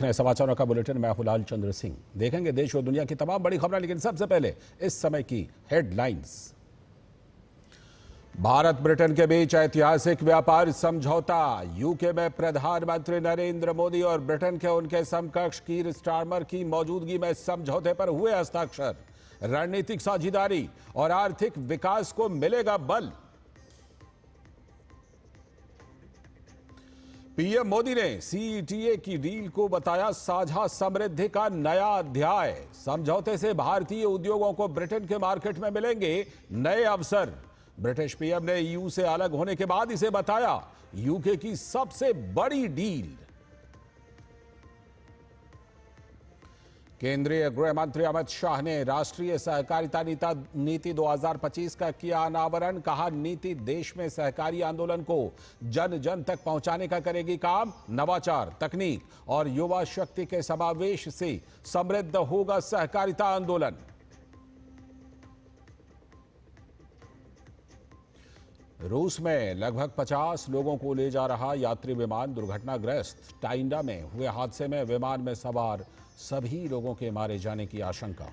रहे हैं समाचारों का बुलेटिन। मैं हूं लाल चंद्र सिंह। देखेंगे देश और दुनिया की तमाम बड़ी खबरें, लेकिन सबसे पहले इस समय की हेडलाइंस। भारत ब्रिटेन के बीच ऐतिहासिक व्यापार समझौता। यूके में प्रधानमंत्री नरेंद्र मोदी और ब्रिटेन के उनके समकक्ष कीर स्टारमर की मौजूदगी में समझौते पर हुए हस्ताक्षर। रणनीतिक साझेदारी और आर्थिक विकास को मिलेगा बल। पीएम मोदी ने सीईटीए की डील को बताया साझा समृद्धि का नया अध्याय। समझौते से भारतीय उद्योगों को ब्रिटेन के मार्केट में मिलेंगे नए अवसर। ब्रिटिश पीएम ने ईयू से अलग होने के बाद इसे बताया यूके की सबसे बड़ी डील। केंद्रीय गृह मंत्री अमित शाह ने राष्ट्रीय सहकारिता नीति 2025 का किया अनावरण। कहा, नीति देश में सहकारी आंदोलन को जन जन तक पहुंचाने का करेगी काम। नवाचार, तकनीक और युवा शक्ति के समावेश से समृद्ध होगा सहकारिता आंदोलन। रूस में लगभग 50 लोगों को ले जा रहा यात्री विमान दुर्घटनाग्रस्त। टाइंडा में हुए हादसे में विमान में सवार सभी लोगों के मारे जाने की आशंका।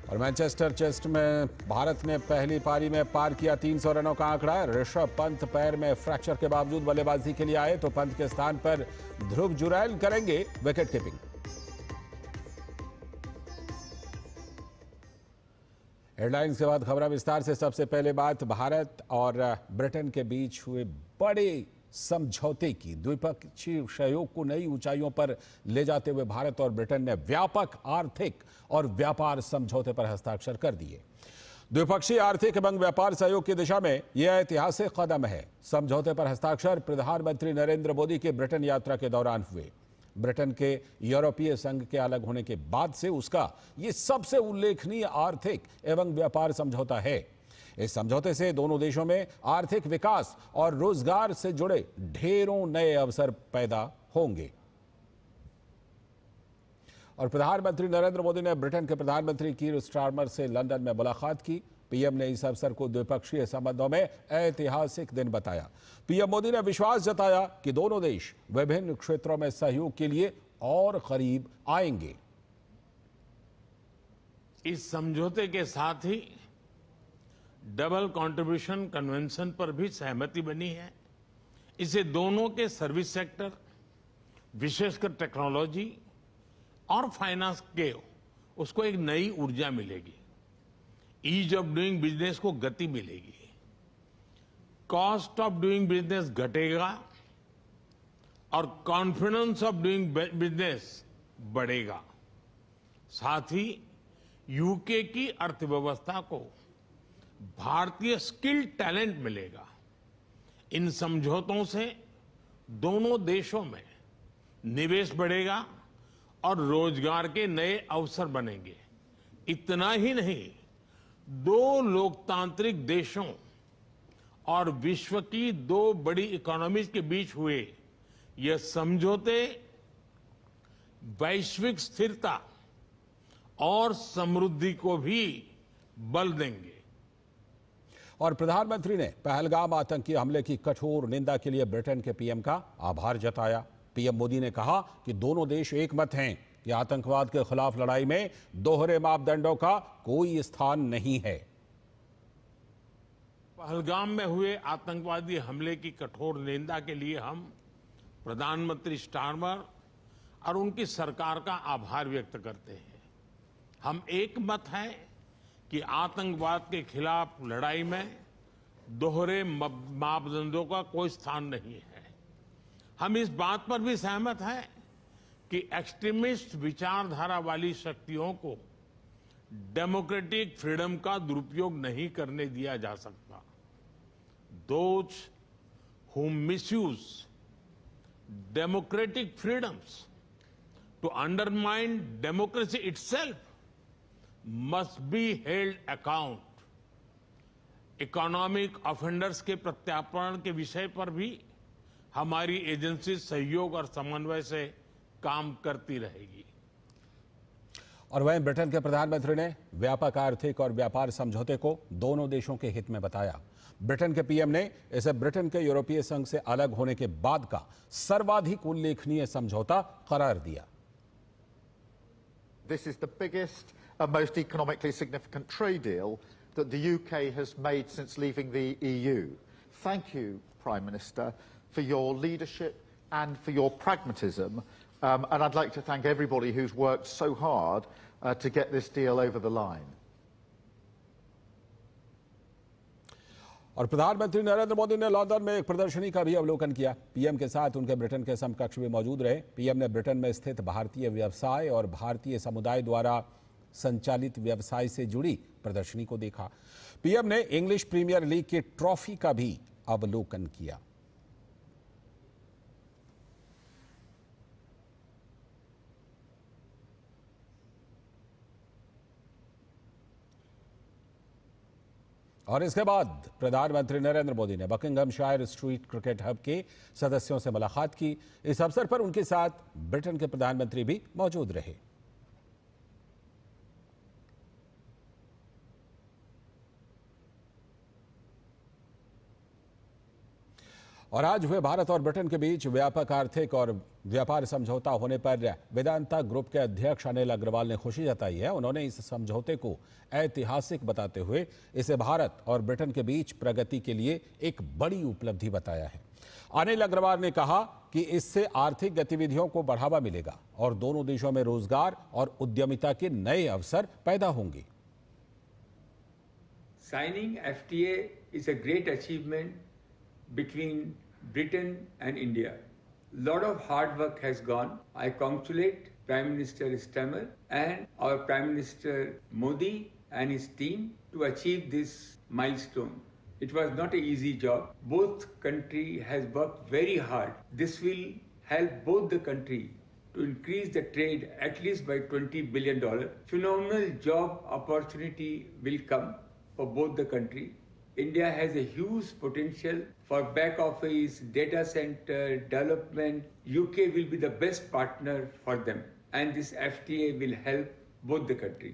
और मैनचेस्टर टेस्ट में भारत ने पहली पारी में पार किया 300 रनों का आंकड़ा। ऋषभ पंत पैर में फ्रैक्चर के बावजूद बल्लेबाजी के लिए आए तो पंत के स्थान पर ध्रुव जुरैल करेंगे विकेट कीपिंग। हेडलाइंस के बाद खबरें विस्तार से। सबसे पहले बात भारत और ब्रिटेन के बीच हुए बड़े समझौते की। द्विपक्षीय सहयोग को नई ऊंचाइयों पर ले जाते हुए भारत और ब्रिटेन ने व्यापक आर्थिक और व्यापार समझौते पर हस्ताक्षर कर दिए। द्विपक्षीय आर्थिक एवं व्यापार सहयोग की दिशा में यह ऐतिहासिक कदम है। समझौते पर हस्ताक्षर प्रधानमंत्री नरेंद्र मोदी के ब्रिटेन यात्रा के दौरान हुए। ब्रिटेन के यूरोपीय संघ के अलग होने के बाद से उसका यह सबसे उल्लेखनीय आर्थिक एवं व्यापार समझौता है। इस समझौते से दोनों देशों में आर्थिक विकास और रोजगार से जुड़े ढेरों नए अवसर पैदा होंगे। और प्रधानमंत्री नरेंद्र मोदी ने ब्रिटेन के प्रधानमंत्री कीर स्टारमर से लंदन में मुलाकात की। पीएम ने इस अवसर को द्विपक्षीय संबंधों में ऐतिहासिक दिन बताया। पीएम मोदी ने विश्वास जताया कि दोनों देश विभिन्न क्षेत्रों में सहयोग के लिए और करीब आएंगे। इस समझौते के साथ ही डबल कंट्रीब्यूशन कन्वेंशन पर भी सहमति बनी है। इससे दोनों के सर्विस सेक्टर, विशेषकर टेक्नोलॉजी और फाइनेंस के उसको एक नई ऊर्जा मिलेगी। ईज ऑफ डूइंग बिजनेस को गति मिलेगी। कॉस्ट ऑफ डूइंग बिजनेस घटेगा और कॉन्फिडेंस ऑफ डूइंग बिजनेस बढ़ेगा। साथ ही यूके की अर्थव्यवस्था को भारतीय स्किल टैलेंट मिलेगा। इन समझौतों से दोनों देशों में निवेश बढ़ेगा और रोजगार के नए अवसर बनेंगे। इतना ही नहीं, दो लोकतांत्रिक देशों और विश्व की दो बड़ी इकोनॉमीज के बीच हुए यह समझौते वैश्विक स्थिरता और समृद्धि को भी बल देंगे। और प्रधानमंत्री ने पहलगाम आतंकी हमले की कठोर निंदा के लिए ब्रिटेन के पीएम का आभार जताया। पीएम मोदी ने कहा कि दोनों देश एक मत हैं कि आतंकवाद के खिलाफ लड़ाई में दोहरे मापदंडों का कोई स्थान नहीं है। पहलगाम में हुए आतंकवादी हमले की कठोर निंदा के लिए हम प्रधानमंत्री स्टारमर और उनकी सरकार का आभार व्यक्त करते हैं। हम एक मत हैं कि आतंकवाद के खिलाफ लड़ाई में दोहरे मापदंडों का कोई स्थान नहीं है। हम इस बात पर भी सहमत हैं कि एक्सट्रीमिस्ट विचारधारा वाली शक्तियों को डेमोक्रेटिक फ्रीडम का दुरुपयोग नहीं करने दिया जा सकता। Those who misuse democratic freedoms to undermine democracy itself must be held account. Economic offenders के प्रत्यार्पण के विषय पर भी हमारी एजेंसी सहयोग और समन्वय से काम करती रहेगी। और वहीं ब्रिटेन के प्रधानमंत्री ने व्यापक आर्थिक और व्यापार समझौते को दोनों देशों के हित में बताया। ब्रिटेन के पीएम ने इसे ब्रिटेन के यूरोपीय संघ से अलग होने के बाद का सर्वाधिक उल्लेखनीय समझौता करार दिया। This is the biggest and most economically significant trade deal that the UK has made since leaving the EU. Thank you, Prime Minister, for your leadership and for your pragmatism. And I'd like to thank everybody who's worked so hard to get this deal over the line. और प्रधानमंत्री नरेंद्र मोदी ने London में एक प्रदर्शनी का भी अवलोकन किया। पीएम के साथ उनके ब्रिटेन के समकक्ष भी मौजूद रहे। पीएम ने ब्रिटेन में स्थित भारतीय व्यवसाय और भारतीय समुदाय द्वारा संचालित व्यवसाय से जुड़ी प्रदर्शनी को देखा। पीएम ने इंग्लिश प्रीमियर लीग की ट्रॉफी का भी अवलोकन किया। और इसके बाद प्रधानमंत्री नरेंद्र मोदी ने बकिंघमशायर स्ट्रीट क्रिकेट हब के सदस्यों से मुलाकात की। इस अवसर पर उनके साथ ब्रिटेन के प्रधानमंत्री भी मौजूद रहे। और आज हुए भारत और ब्रिटेन के बीच व्यापक आर्थिक और व्यापार समझौता होने पर वेदांता ग्रुप के अध्यक्ष अनिल अग्रवाल ने खुशी जताई है। उन्होंने इस समझौते को ऐतिहासिक बताते हुए इसे भारत और ब्रिटेन के बीच प्रगति के लिए एक बड़ी उपलब्धि बताया है। अनिल अग्रवाल ने कहा कि इससे आर्थिक गतिविधियों को बढ़ावा मिलेगा और दोनों देशों में रोजगार और उद्यमिता के नए अवसर पैदा होंगे। Signing FTA is a great achievement between Britain and India. Lot of hard work has gone. I congratulate Prime Minister Starmer and our Prime Minister Modi and his team to achieve this milestone. It was not an easy job. Both country has worked very hard. This will help both the country to increase the trade at least by $20 billion. Phenomenal job opportunity will come for both the country. India has a huge potential for back office, data center, development. UK will be the best partner for them. And this FTA will help both the country.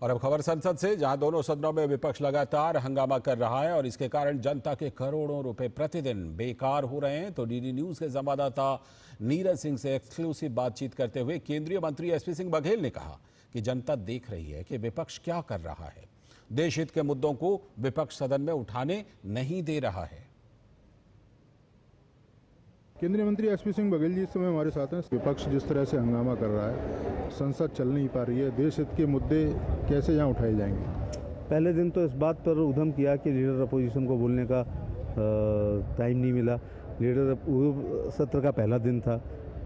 और अब खबर संसद से, जहां दोनों सदनों में विपक्ष लगातार हंगामा कर रहा है और इसके कारण जनता के करोड़ों रुपए प्रतिदिन बेकार हो रहे हैं। तो डीडी न्यूज के संवाददाता नीरज सिंह से एक्सक्लूसिव बातचीत करते हुए केंद्रीय मंत्री एसपी सिंह बघेल ने कहा कि जनता देख रही है कि विपक्ष क्या कर रहा है। देश हित के मुद्दों को विपक्ष सदन में उठाने नहीं दे रहा है। केंद्रीय मंत्री एसपी सिंह बघेल जी इस समय हमारे साथ हैं। विपक्ष जिस तरह से हंगामा कर रहा है, संसद चल नहीं पा रही है, देश हित के मुद्दे कैसे यहाँ उठाए जाएंगे? पहले दिन तो इस बात पर उद्यम किया कि लीडर अपोजिशन को बोलने का टाइम नहीं मिला। लीडर सत्र का पहला दिन था,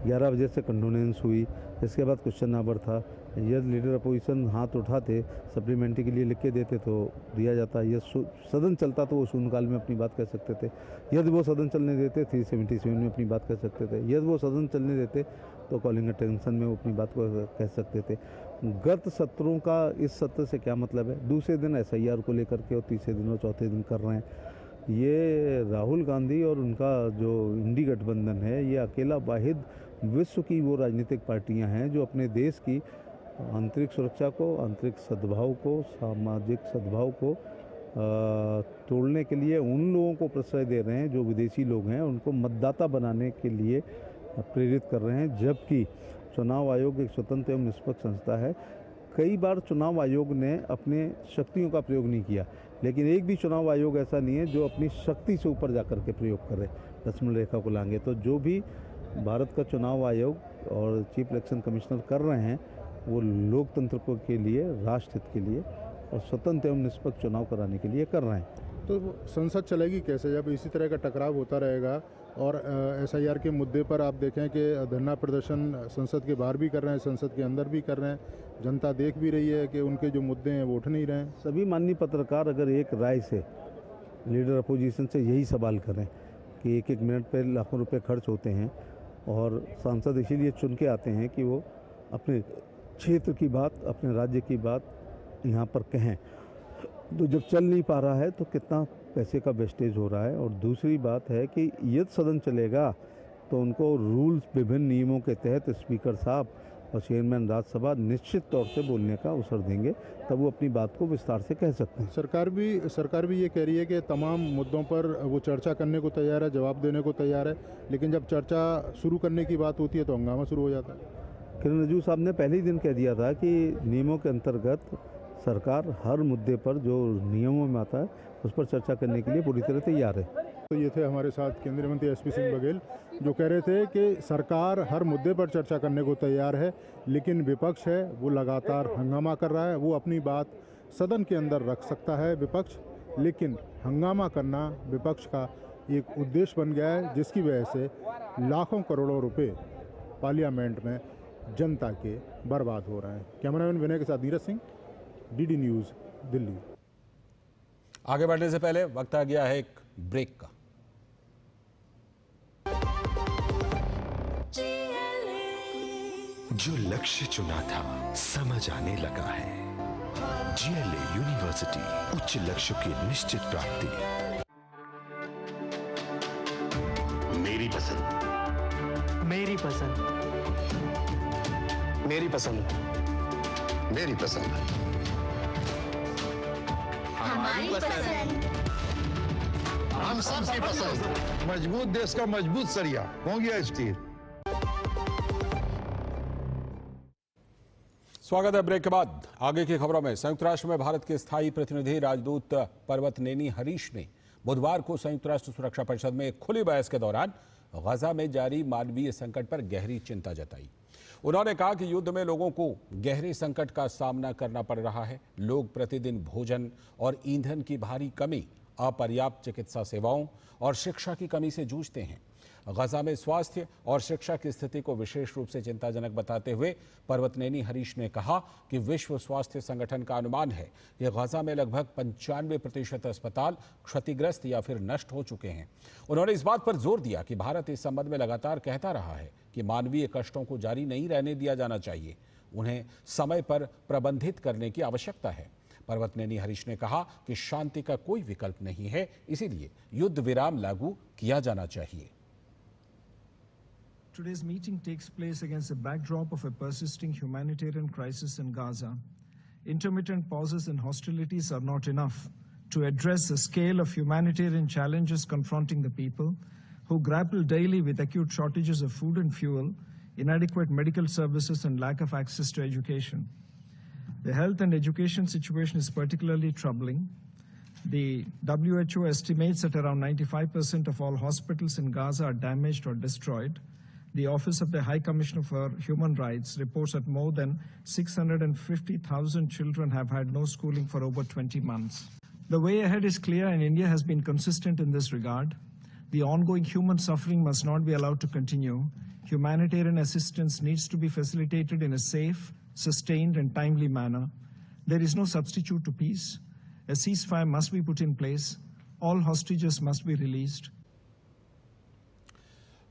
11 बजे से कंडोलेंस हुई, इसके बाद क्वेश्चन आवर था। यदि लीडर अपोजिशन हाथ उठाते, सप्लीमेंट्री के लिए लिख के देते तो दिया जाता। यदि सदन चलता तो वो शून्यकाल में अपनी बात कह सकते थे। यदि वो सदन चलने देते 377 में अपनी बात कह सकते थे। यदि वो सदन चलने देते तो कॉलिंग अटेंशन में वो अपनी बात को कह सकते थे। गत सत्रों का इस सत्र से क्या मतलब है? दूसरे दिन SIR को लेकर के और तीसरे दिन और चौथे दिन कर रहे हैं। ये राहुल गांधी और उनका जो इंडी गठबंधन है, ये अकेला वाहिद विश्व की वो राजनीतिक पार्टियां हैं जो अपने देश की आंतरिक सुरक्षा को, आंतरिक सद्भाव को, सामाजिक सद्भाव को तोड़ने के लिए उन लोगों को प्रश्रय दे रहे हैं जो विदेशी लोग हैं, उनको मतदाता बनाने के लिए प्रेरित कर रहे हैं। जबकि चुनाव आयोग एक स्वतंत्र एवं निष्पक्ष संस्था है। कई बार चुनाव आयोग ने अपने शक्तियों का प्रयोग नहीं किया, लेकिन एक भी चुनाव आयोग ऐसा नहीं है जो अपनी शक्ति से ऊपर जाकर के प्रयोग करे, लक्ष्मण रेखा को लांघे। तो जो भी भारत का चुनाव आयोग और चीफ इलेक्शन कमिश्नर कर रहे हैं वो लोकतंत्र को के लिए, राष्ट्र हित के लिए और स्वतंत्र एवं निष्पक्ष चुनाव कराने के लिए कर रहे हैं। तो संसद चलेगी कैसे जब इसी तरह का टकराव होता रहेगा? और SIR के मुद्दे पर आप देखें कि धरना प्रदर्शन संसद के बाहर भी कर रहे हैं, संसद के अंदर भी कर रहे हैं, जनता देख भी रही है कि उनके जो मुद्दे हैं वो उठ नहीं रहे हैं। सभी माननीय पत्रकार अगर एक राय से लीडर अपोजिशन से यही सवाल करें कि एक मिनट पर लाखों रुपये खर्च होते हैं और सांसद इसीलिए चुन के आते हैं कि वो अपने क्षेत्र की बात, अपने राज्य की बात यहाँ पर कहें, तो जब चल नहीं पा रहा है तो कितना पैसे का वेस्टेज हो रहा है। और दूसरी बात है कि यदि सदन चलेगा तो उनको रूल्स, विभिन्न नियमों के तहत स्पीकर साहब और चेयरमैन राज्यसभा निश्चित तौर से बोलने का अवसर देंगे, तब वो अपनी बात को विस्तार से कह सकते हैं। सरकार भी ये कह रही है कि तमाम मुद्दों पर वो चर्चा करने को तैयार है, जवाब देने को तैयार है, लेकिन जब चर्चा शुरू करने की बात होती है तो हंगामा शुरू हो जाता है। किरण रिजिजू साहब ने पहले ही दिन कह दिया था कि नियमों के अंतर्गत सरकार हर मुद्दे पर जो नियमों में आता है उस पर चर्चा करने के लिए पूरी तरह तैयार है। तो ये थे हमारे साथ केंद्रीय मंत्री एसपी सिंह बघेल, जो कह रहे थे कि सरकार हर मुद्दे पर चर्चा करने को तैयार है, लेकिन विपक्ष है वो लगातार हंगामा कर रहा है। वो अपनी बात सदन के अंदर रख सकता है विपक्ष, लेकिन हंगामा करना विपक्ष का एक उद्देश्य बन गया है, जिसकी वजह से लाखों करोड़ों रुपए पार्लियामेंट में जनता के बर्बाद हो रहे हैं। कैमरामैन विनय के साथ धीरज सिंह, डीडी न्यूज़, दिल्ली। आगे बढ़ने से पहले वक्त आ गया है एक ब्रेक का। जो लक्ष्य चुना था समझ आने लगा है। जीएलए यूनिवर्सिटी, उच्च लक्ष्य की निश्चित प्राप्ति। मेरी पसंद, मेरी पसंद, मेरी पसंद, मेरी पसंद, हमारी पसंद, हम सबकी पसंद। मजबूत देश का मजबूत सरिया हो गया स्टील। स्वागत है ब्रेक के बाद। आगे की खबरों में, संयुक्त राष्ट्र में भारत के स्थायी प्रतिनिधि राजदूत पर्वतनेनी हरीश ने बुधवार को संयुक्त राष्ट्र सुरक्षा परिषद में एक खुली बहस के दौरान गजा में जारी मानवीय संकट पर गहरी चिंता जताई। उन्होंने कहा कि युद्ध में लोगों को गहरे संकट का सामना करना पड़ रहा है। लोग प्रतिदिन भोजन और ईंधन की भारी कमी, अपर्याप्त चिकित्सा सेवाओं और शिक्षा की कमी से जूझते हैं। गजा में स्वास्थ्य और शिक्षा की स्थिति को विशेष रूप से चिंताजनक बताते हुए पर्वतनेनी हरीश ने कहा कि विश्व स्वास्थ्य संगठन का अनुमान है कि गजा में लगभग 95% अस्पताल क्षतिग्रस्त या फिर नष्ट हो चुके हैं। उन्होंने इस बात पर जोर दिया कि भारत इस संबंध में लगातार कहता रहा है कि मानवीय कष्टों को जारी नहीं रहने दिया जाना चाहिए, उन्हें समय पर प्रबंधित करने की आवश्यकता है। पर्वतनेनी हरीश ने कहा कि शांति का कोई विकल्प नहीं है, इसीलिए युद्ध विराम लागू किया जाना चाहिए। Today's meeting takes place against the backdrop of a persisting humanitarian crisis in Gaza. Intermittent pauses and hostilities are not enough to address the scale of humanitarian challenges confronting the people who grapple daily with acute shortages of food and fuel, inadequate medical services, and lack of access to education. The health and education situation is particularly troubling. The WHO estimates that around 95% of all hospitals in Gaza are damaged or destroyed. The Office of the High Commissioner for Human Rights reports that more than 650,000 children have had no schooling for over 20 months. The way ahead is clear, and India has been consistent in this regard. The ongoing human suffering must not be allowed to continue. Humanitarian assistance needs to be facilitated in a safe, sustained, and timely manner. There is no substitute to peace. A ceasefire must be put in place. All hostages must be released.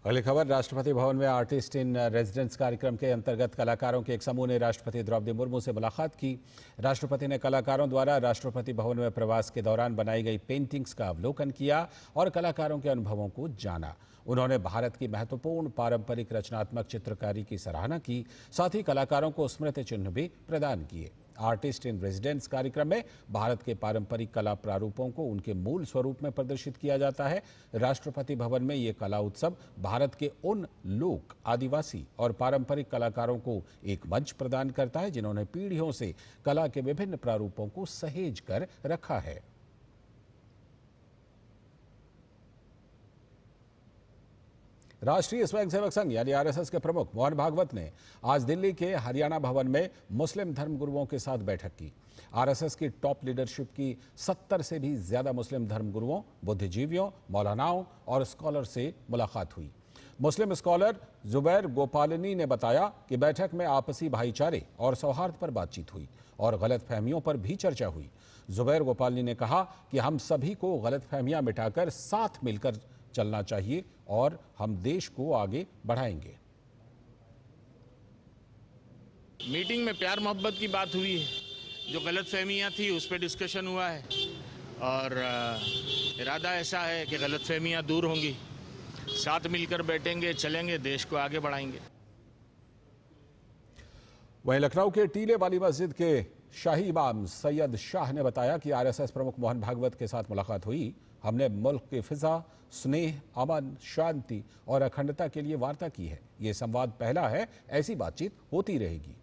अगली खबर, राष्ट्रपति भवन में artist in residence कार्यक्रम के अंतर्गत कलाकारों के एक समूह ने राष्ट्रपति द्रौपदी मुर्मू से मुलाकात की। राष्ट्रपति ने कलाकारों द्वारा राष्ट्रपति भवन में प्रवास के दौरान बनाई गई पेंटिंग्स का अवलोकन किया और कलाकारों के अनुभवों को जाना। उन्होंने भारत की महत्वपूर्ण पारंपरिक रचनात्मक चित्रकारी की सराहना की, साथ ही कलाकारों को स्मृति चिन्ह भी प्रदान किए। आर्टिस्ट इन रेजिडेंस कार्यक्रम में भारत के पारंपरिक कला प्रारूपों को उनके मूल स्वरूप में प्रदर्शित किया जाता है। राष्ट्रपति भवन में ये कला उत्सव भारत के उन लोक, आदिवासी और पारंपरिक कलाकारों को एक मंच प्रदान करता है जिन्होंने पीढ़ियों से कला के विभिन्न प्रारूपों को सहेज कर रखा है। राष्ट्रीय स्वयंसेवक संघ यानी आरएसएस के प्रमुख मोहन भागवत ने आज दिल्ली के हरियाणा भवन में मुस्लिम धर्मगुरुओं के साथ बैठक की। आरएसएस की टॉप लीडरशिप की 70 से भी ज्यादा मुस्लिम धर्मगुरुओं, बुद्धिजीवियों, मौलानाओं और स्कॉलर से मुलाकात हुई। मुस्लिम स्कॉलर जुबैर गोपालनी ने बताया कि बैठक में आपसी भाईचारे और सौहार्द पर बातचीत हुई और गलतफहमियों पर भी चर्चा हुई। जुबैर गोपालनी ने कहा कि हम सभी को गलतफहमियां मिटाकर साथ मिलकर चलना चाहिए और हम देश को आगे बढ़ाएंगे। मीटिंग में प्यार मोहब्बत की बात हुई है, जो गलतफहमियां थी उस पर डिस्कशन हुआ है और इरादा ऐसा है कि गलतफहमियां दूर होंगी, साथ मिलकर बैठेंगे, चलेंगे, देश को आगे बढ़ाएंगे। वहीं लखनऊ के टीले वाली मस्जिद के शाही इमाम सैयद शाह ने बताया कि आरएसएस प्रमुख मोहन भागवत के साथ मुलाकात हुई। हमने मुल्क की फिजा, स्नेह, अमन, शांति और अखंडता के लिए वार्ता की है। ये संवाद पहला है, ऐसी बातचीत होती रहेगी।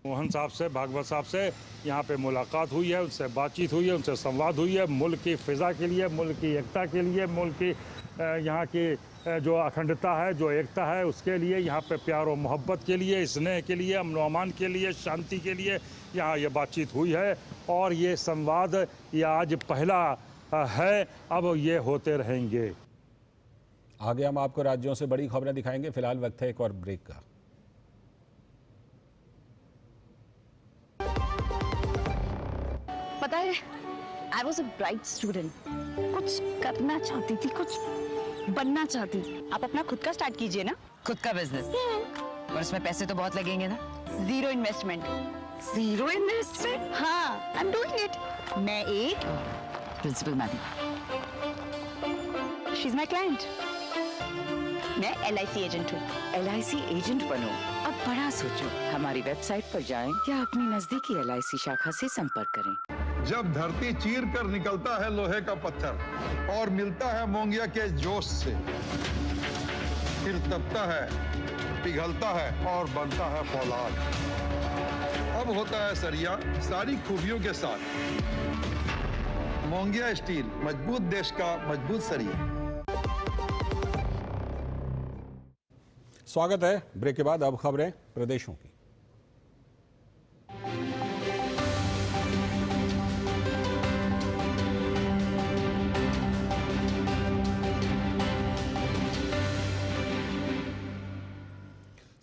मोहन साहब से, भागवत साहब से यहाँ पे मुलाकात हुई है, उनसे बातचीत हुई है, उनसे संवाद हुई है। मुल्क की फिजा के लिए, मुल्क की एकता के लिए, मुल्क की यहाँ की जो अखंडता है, जो एकता है, उसके लिए, यहाँ पे प्यार और मोहब्बत के लिए, स्नेह के लिए, अमन व अमान के लिए, शांति के लिए यहाँ ये बातचीत हुई है। और ये संवाद ये आज पहला है, अब ये होते रहेंगे। आगे हम आपको राज्यों से बड़ी खबरें दिखाएंगे। फिलहाल वक्त है एक और ब्रेक का। पता है, I was a bright student. कुछ करना चाहती थी, कुछ बनना चाहती थी। आप अपना खुद का स्टार्ट कीजिए ना। खुद का बिजनेस? और इसमें पैसे तो बहुत लगेंगे ना? Zero investment. Zero investment? हाँ, आई एम डूइंग इट। मैं एक principal madam. She is my client. मैं LIC एजेंट हूँ। LIC एजेंट बनो, अब बड़ा सोचो। हमारी वेबसाइट पर जाएं या अपनी नजदीकी LIC शाखा से संपर्क करें। जब धरती चीर कर निकलता है लोहे का पत्थर और मिलता है मोंगिया के जोश से, फिर तपता है, पिघलता है और बनता है फौलाद। अब होता है सरिया सारी खूबियों के साथ। मोंगिया स्टील, मजबूत देश का मजबूत सरिया। स्वागत है। ब्रेक के बाद अब खबरें प्रदेशों की।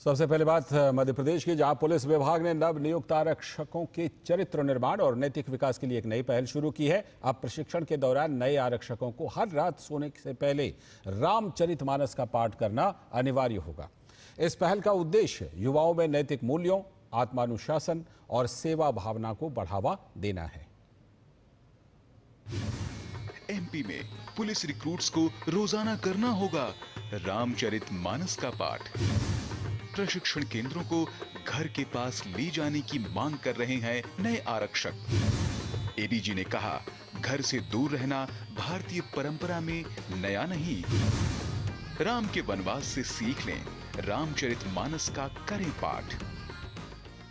सबसे पहले बात मध्य प्रदेश की, जहां पुलिस विभाग ने नव नियुक्त आरक्षकों के चरित्र निर्माण और नैतिक विकास के लिए एक नई पहल शुरू की है। अब प्रशिक्षण के दौरान नए आरक्षकों को हर रात सोने से पहले रामचरितमानस का पाठ करना अनिवार्य होगा। इस पहल का उद्देश्य युवाओं में नैतिक मूल्यों, आत्मानुशासन और सेवा भावना को बढ़ावा देना है। MP में पुलिस रिक्रूट्स को रोजाना करना होगा रामचरितमानस का पाठ। प्रशिक्षण केंद्रों को घर के पास ले जाने की मांग कर रहे हैं नए आरक्षक। ADG ने कहा, घर से दूर रहना भारतीय परंपरा में नया नहीं। राम के वनवास से सीख लें, रामचरितमानस का करें पाठ।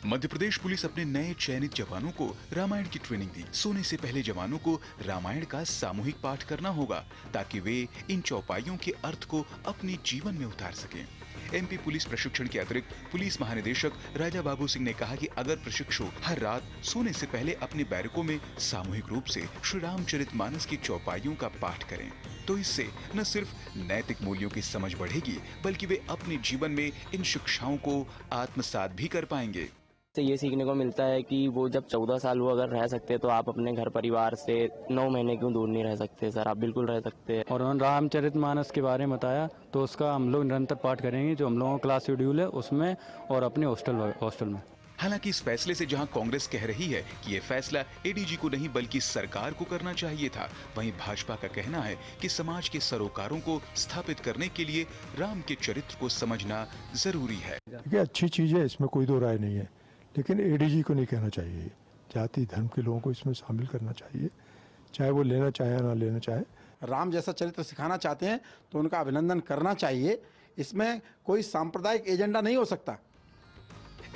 मध्य प्रदेश पुलिस अपने नए चयनित जवानों को रामायण की ट्रेनिंग दी। सोने से पहले जवानों को रामायण का सामूहिक पाठ करना होगा ताकि वे इन चौपाइयों के अर्थ को अपने जीवन में उतार सकें। MP पुलिस प्रशिक्षण के अतिरिक्त पुलिस महानिदेशक राजा बाबू सिंह ने कहा कि अगर प्रशिक्षु हर रात सोने से पहले अपने बैरकों में सामूहिक रूप से श्री रामचरितमानस की चौपाइयों का पाठ करें तो इससे न सिर्फ नैतिक मूल्यों की समझ बढ़ेगी बल्कि वे अपने जीवन में इन शिक्षाओं को आत्मसात भी कर पाएंगे। से ये सीखने को मिलता है कि वो जब 14 साल वो अगर रह सकते हैं तो आप अपने घर परिवार से 9 महीने क्यों दूर नहीं रह सकते सर, आप बिल्कुल रह सकते हैं। और उन्होंने रामचरितमानस के बारे में बताया तो उसका हम लोग निरंतर पाठ करेंगे जो हम लोगों का क्लास शेड्यूल है उसमें और अपने हॉस्टल में। हालांकि इस फैसले से जहां कांग्रेस कह रही है कि ये फैसला ADG को नहीं बल्कि सरकार को करना चाहिए था, वहीं भाजपा का कहना है कि समाज के सरोकारों को स्थापित करने के लिए राम के चरित्र को समझना जरूरी है। ये अच्छी चीज है, इसमें कोई दो राय नहीं है, लेकिन ADG को नहीं कहना चाहिए। जाति धर्म के लोगों को इसमें शामिल करना चाहिए, चाहे वो लेना चाहे या ना लेना चाहे। राम जैसा चरित्र सिखाना चाहते हैं तो उनका अभिनंदन करना चाहिए। इसमें कोई सांप्रदायिक एजेंडा नहीं हो सकता।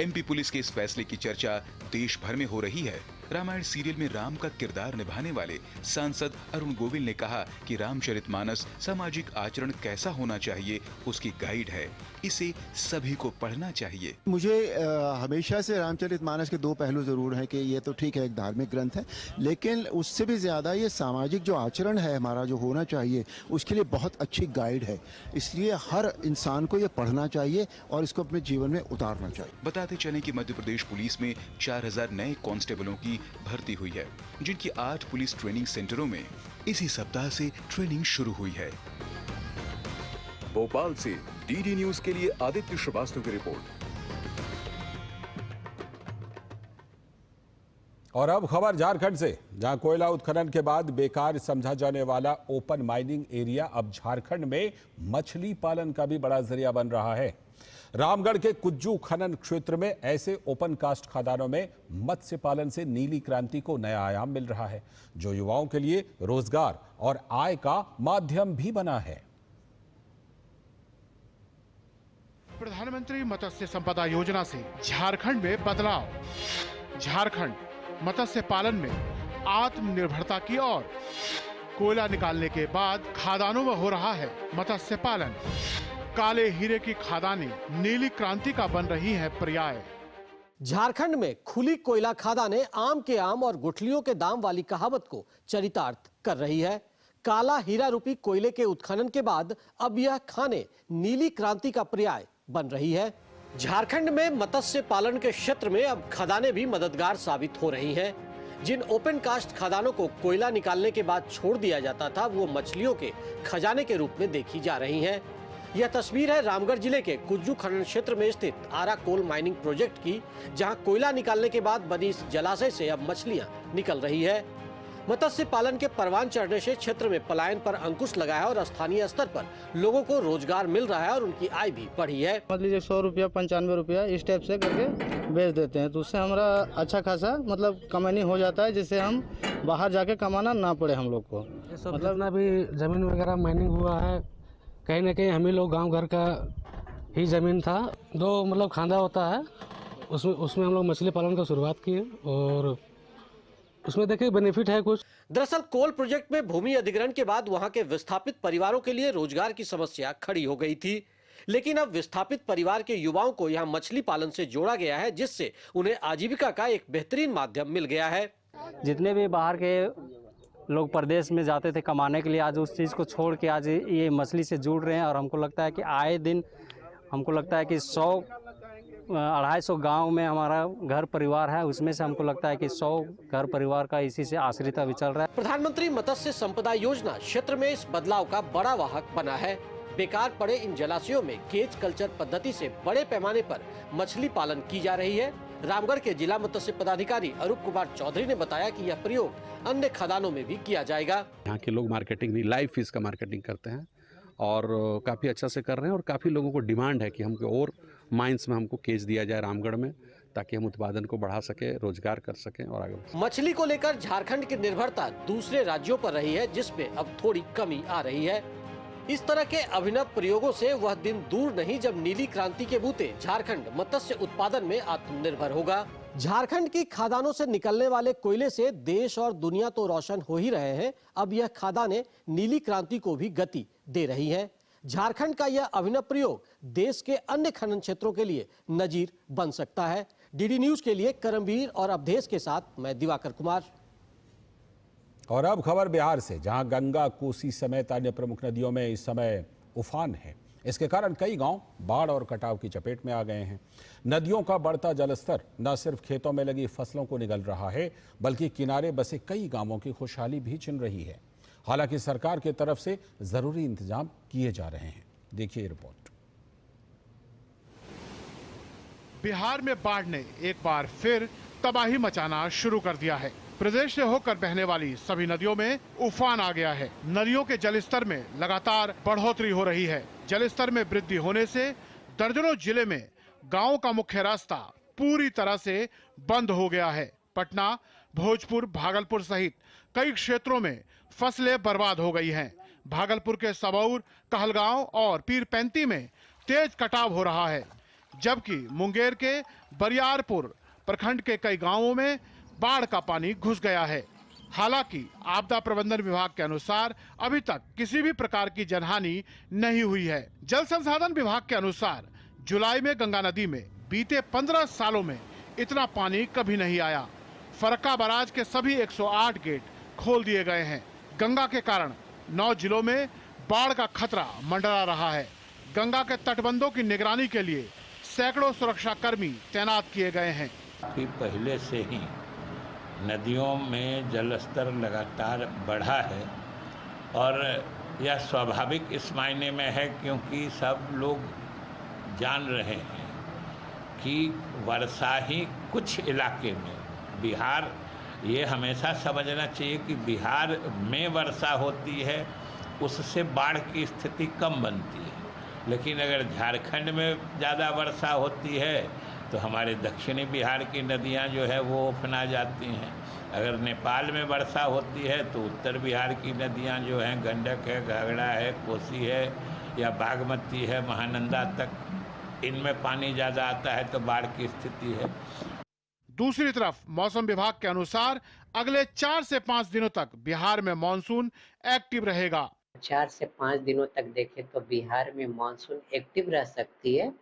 MP पुलिस के इस फैसले की चर्चा देश भर में हो रही है। रामायण सीरियल में राम का किरदार निभाने वाले सांसद अरुण गोविल ने कहा कि रामचरितमानस सामाजिक आचरण कैसा होना चाहिए उसकी गाइड है, इसे सभी को पढ़ना चाहिए। मुझे हमेशा से रामचरितमानस के दो पहलू जरूर हैं कि ये तो ठीक है एक धार्मिक ग्रंथ है, लेकिन उससे भी ज्यादा ये सामाजिक जो आचरण है हमारा जो होना चाहिए उसके लिए बहुत अच्छी गाइड है। इसलिए हर इंसान को ये पढ़ना चाहिए और इसको अपने जीवन में उतारना चाहिए। बताते चलें कि मध्य प्रदेश पुलिस में 4000 नए कांस्टेबलों की भर्ती हुई है, जिनकी 8 पुलिस ट्रेनिंग सेंटरों में इसी सप्ताह से ट्रेनिंग शुरू हुई है। भोपाल से DD न्यूज के लिए आदित्य श्रीवास्तव की रिपोर्ट। और अब खबर झारखंड से, जहां कोयला उत्खनन के बाद बेकार समझा जाने वाला ओपन माइनिंग एरिया अब झारखंड में मछली पालन का भी बड़ा जरिया बन रहा है। रामगढ़ के कुज्जू खनन क्षेत्र में ऐसे ओपन कास्ट खदानों में मत्स्य पालन से नीली क्रांति को नया आयाम मिल रहा है, जो युवाओं के लिए रोजगार और आय का माध्यम भी बना है। प्रधानमंत्री मत्स्य संपदा योजना से झारखंड में बदलाव। झारखंड मत्स्य पालन में आत्मनिर्भरता की ओर। कोयला निकालने के बाद खादानों में हो रहा है मत्स्य पालन। काले हीरे की खादानें नीली क्रांति का बन रही है पर्याय। झारखंड में खुली कोयला खादानें आम के आम और गुठलियों के दाम वाली कहावत को चरितार्थ कर रही है। काला हीरा रूपी कोयले के उत्खनन के बाद अब यह खाने नीली क्रांति का पर्याय बन रही है। झारखंड में मत्स्य पालन के क्षेत्र में अब खदानें भी मददगार साबित हो रही हैं। जिन ओपन कास्ट खदानों को कोयला निकालने के बाद छोड़ दिया जाता था, वो मछलियों के खजाने के रूप में देखी जा रही हैं। यह तस्वीर है रामगढ़ जिले के कुज्जू खनन क्षेत्र में स्थित आरा कोल माइनिंग प्रोजेक्ट की, जहां कोयला निकालने के बाद बनी इस जलाशय से अब मछलियां निकल रही है। मत्स्य पालन के परवान चढ़ने से क्षेत्र में पलायन पर अंकुश लगा है और स्थानीय स्तर पर लोगों को रोजगार मिल रहा है और उनकी आय भी बढ़ी है। मतलब 100 रुपया 95 रुपया इस टाइप से करके बेच देते हैं, तो उससे हमारा अच्छा खासा मतलब कमानी हो जाता है, जिससे हम बाहर जाके कमाना ना पड़े हम लोग को। मतलब जितना भी जमीन वगैरह माइनिंग हुआ है, कहीं ना कहीं हम ही लोग गाँव घर का ही जमीन था। दो मतलब खांदा होता है, उसमें हम लोग मछली पालन का शुरुआत किए और उसमें देखिए बेनिफिट है कुछ। दरअसल कोल प्रोजेक्ट में भूमि अधिग्रहण के बाद वहां के विस्थापित परिवारों के लिए रोजगार की समस्या खड़ी हो गई थी, लेकिन अब विस्थापित परिवार के युवाओं को यहां मछली पालन से जोड़ा गया है, जिससे उन्हें आजीविका का एक बेहतरीन माध्यम मिल गया है। जितने भी बाहर के लोग प्रदेश में जाते थे कमाने के लिए, आज उस चीज़ को छोड़ के आज ये मछली से जुड़ रहे हैं। और हमको लगता है कि आए दिन हमको लगता है कि 100-250 गांव में हमारा घर परिवार है, उसमें से हमको लगता है कि 100 घर परिवार का इसी से आश्रित अभी चल रहा है। प्रधानमंत्री मत्स्य संपदा योजना क्षेत्र में इस बदलाव का बड़ा वाहक बना है। बेकार पड़े इन जलाशयों में केज कल्चर पद्धति से बड़े पैमाने पर मछली पालन की जा रही है। रामगढ़ के जिला मत्स्य पदाधिकारी अरूप कुमार चौधरी ने बताया कि यह प्रयोग अन्य खदानों में भी किया जाएगा। यहाँ के लोग मार्केटिंग भी लाइव फिश का मार्केटिंग करते हैं और काफ़ी अच्छा से कर रहे हैं और काफ़ी लोगों को डिमांड है कि हमको और माइंस में हमको केज दिया जाए रामगढ़ में, ताकि हम उत्पादन को बढ़ा सके, रोजगार कर सकें और आगे। मछली को लेकर झारखंड की निर्भरता दूसरे राज्यों पर रही है, जिसमें अब थोड़ी कमी आ रही है। इस तरह के अभिनव प्रयोगों से वह दिन दूर नहीं जब नीली क्रांति के बूते झारखंड मत्स्य उत्पादन में आत्मनिर्भर होगा। झारखंड की खादानों से निकलने वाले कोयले से देश और दुनिया तो रोशन हो ही रहे हैं, अब यह खादानें नीली क्रांति को भी गति दे रही हैं। झारखंड का यह अभिनव प्रयोग देश के अन्य खनन क्षेत्रों के लिए नजीर बन सकता है। डीडी न्यूज के लिए करमवीर और अवधेश के साथ मैं दिवाकर कुमार। और अब खबर बिहार से, जहां गंगा, कोसी समेत अन्य प्रमुख नदियों में इस समय उफान है। इसके कारण कई गांव बाढ़ और कटाव की चपेट में आ गए हैं। नदियों का बढ़ता जलस्तर न सिर्फ खेतों में लगी फसलों को निगल रहा है, बल्कि किनारे बसे कई गांवों की खुशहाली भी छिन रही है। हालांकि सरकार की तरफ से जरूरी इंतजाम किए जा रहे हैं। देखिए रिपोर्ट। बिहार में बाढ़ ने एक बार फिर तबाही मचाना शुरू कर दिया है। प्रदेश से होकर बहने वाली सभी नदियों में उफान आ गया है। नदियों के जलस्तर में लगातार बढ़ोतरी हो रही है। जलस्तर में वृद्धि होने से दर्जनों जिले में गांवों का मुख्य रास्ता पूरी तरह से बंद हो गया है। पटना, भोजपुर, भागलपुर सहित कई क्षेत्रों में फसलें बर्बाद हो गई हैं। भागलपुर के सबौर, कहलगांव और पीरपैंती में तेज कटाव हो रहा है, जबकि मुंगेर के बरियारपुर प्रखंड के कई गांवों में बाढ़ का पानी घुस गया है। हालांकि आपदा प्रबंधन विभाग के अनुसार अभी तक किसी भी प्रकार की जनहानि नहीं हुई है। जल संसाधन विभाग के अनुसार जुलाई में गंगा नदी में बीते 15 सालों में इतना पानी कभी नहीं आया। फरक्का बराज के सभी 108 गेट खोल दिए गए हैं। गंगा के कारण 9 जिलों में बाढ़ का खतरा मंडरा रहा है। गंगा के तटबंधों की निगरानी के लिए सैकड़ों सुरक्षा कर्मी तैनात किए गए हैं। पहले से ही नदियों में जलस्तर लगातार बढ़ा है और यह स्वाभाविक इस मायने में है क्योंकि सब लोग जान रहे हैं कि वर्षा ही कुछ इलाके में, बिहार ये हमेशा समझना चाहिए कि बिहार में वर्षा होती है उससे बाढ़ की स्थिति कम बनती है, लेकिन अगर झारखंड में ज़्यादा वर्षा होती है तो हमारे दक्षिणी बिहार की नदियां जो है वो उफना जाती हैं। अगर नेपाल में वर्षा होती है तो उत्तर बिहार की नदियां जो हैं, गंडक है, घाघरा है, कोसी है या बागमती है, महानंदा तक, इनमें पानी ज़्यादा आता है तो बाढ़ की स्थिति है। दूसरी तरफ मौसम विभाग के अनुसार अगले 4 से 5 दिनों तक बिहार में मानसून एक्टिव रहेगा। 4 से 5 दिनों तक देखें तो बिहार में मानसून एक्टिव रह सकती है।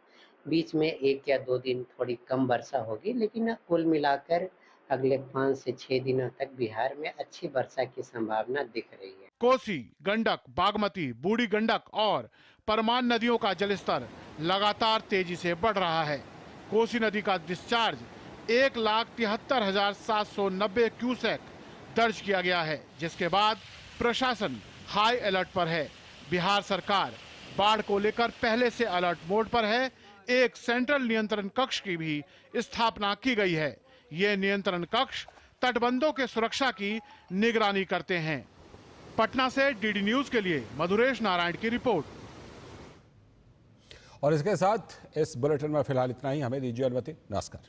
बीच में 1 या 2 दिन थोड़ी कम वर्षा होगी, लेकिन कुल मिलाकर अगले 5 से 6 दिनों तक बिहार में अच्छी वर्षा की संभावना दिख रही है। कोसी, गंडक, बागमती, बूढ़ी गंडक और परमान नदियों का जलस्तर लगातार तेजी से बढ़ रहा है। कोसी नदी का डिस्चार्ज 1,73,790 क्यूसेक दर्ज किया गया है, जिसके बाद प्रशासन हाई अलर्ट पर है। बिहार सरकार बाढ़ को लेकर पहले से अलर्ट मोड पर है। एक सेंट्रल नियंत्रण कक्ष की भी स्थापना की गई है। ये नियंत्रण कक्ष तटबंधों के सुरक्षा की निगरानी करते हैं। पटना से डीडी न्यूज के लिए मधुरेश नारायण की रिपोर्ट। और इसके साथ इस बुलेटिन में फिलहाल इतना ही। हमें दीजिए अनुमति। नमस्कार।